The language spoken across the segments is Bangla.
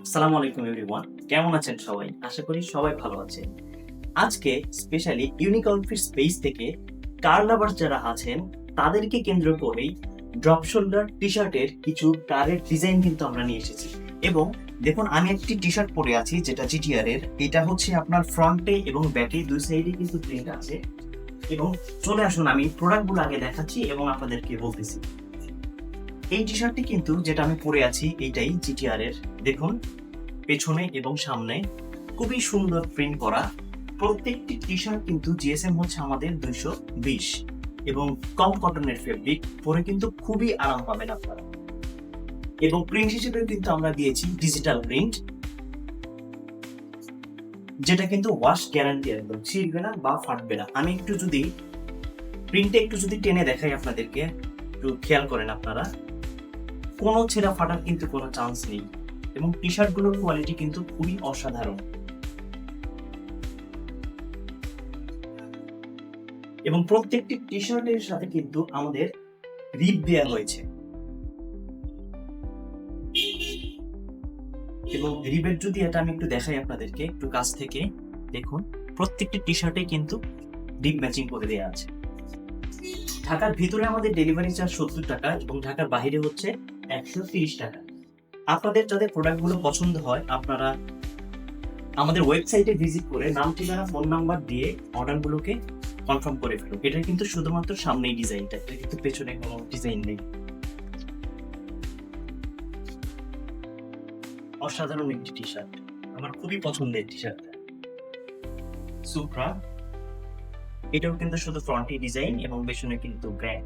আসসালামু আলাইকুম এভরিওয়ান, কেমন আছেন সবাই? আশা করি সবাই ভালো আছেন। আজকে স্পেশালি ইউনিক আউটফিট স্পেস থেকে কার লাভার্স যারা আছেন তাদেরকে কেন্দ্র করেই ড্রপ শোল্ডার টি-শার্টের কিছু কারের ডিজাইন কিন্তু আমরা নিয়ে এসেছি। এবং দেখুন, আমি একটি টি-শার্ট পরে আছি যেটা জিটিআর এর। এটা হচ্ছে আপনার ফ্রন্টে এবং ব্যাকে দুই সাইডে কিন্তু প্রিন্ট আছে। এবং চলে আসুন, আমি প্রোডাক্টগুলো আগে দেখাচ্ছি এবং আপনাদেরকে বলতেছি। এই টি-শার্টটি কিন্তু যেটা আমি পরে আছি এইটাই জিটিআর এর। দেখুন, পেছনে এবং সামনে খুবই সুন্দর প্রিন্ট করা। প্রত্যেকটি টি-শার্ট কিন্তু জিএসএম হচ্ছে আমাদের 220 এবং কম কটনের ফেব্রিক, পরে কিন্তু খুবই আরাম পাবেন আপনারা। এবং প্রিন্ট হিসেবে কিন্তু আমরা দিয়েছি ডিজিটাল প্রিন্ট, যেটা কিন্তু ওয়াশ গ্যারান্টি, একদম ছিঁড়বে না বা ফাটবে না। আমি একটু যদি প্রিন্টে একটু যদি টেনে দেখাই আপনাদেরকে, একটু খেয়াল করেন আপনারা, কোনো ছেঁড়া ফাটার কিন্তু কোনো চান্স নেই। এবং টি শার্টগুলোর কোয়ালিটি কিন্তু খুবই অসাধারণ। এবং প্রত্যেকটি টি শার্টের সাথে কিন্তু আমাদের রিপ দেওয়া হয়েছে। এবং রিবের যদি এটা আমি একটু দেখাই আপনাদেরকে একটু কাছ থেকে, দেখুন প্রত্যেকটি টি শার্টে কিন্তু রিপ ম্যাচিং করে দেওয়া আছে। ঢাকার ভিতরে আমাদের ডেলিভারি চার্জ 70 টাকা এবং ঢাকার বাইরে হচ্ছে 130 টাকা। আপনাদের যাদের প্রোডাক্টগুলো পছন্দ হয় আপনারা আমাদের ওয়েবসাইটে ভিজিট করে নাম, ঠিকানা, ফোন নাম্বার দিয়ে অর্ডারগুলোকে কনফার্ম করে ফেলুন। এটা কিন্তু শুধুমাত্র সামনেই ডিজাইনটা, এটা কিন্তু পেছনে কোনো ডিজাইন নেই। অসাধারণ একটি টি শার্ট, আমার খুবই পছন্দের টি শার্ট সুপ্রা। এটাও কিন্তু শুধু ফ্রন্টে ডিজাইন এবং পেছনে কিন্তু ব্র্যাক।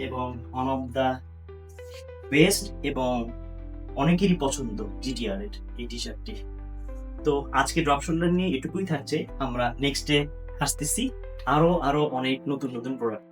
এবং ওয়ান অফ দা বেস্ট এবং অনেকেরই পছন্দ জিটিআর এর এই টি শার্টটি। তো আজকে ড্রপ শোল্ডার নিয়ে এটুকুই থাকছে। আমরা নেক্সটে আসতেছি আরো অনেক নতুন নতুন প্রোডাক্ট।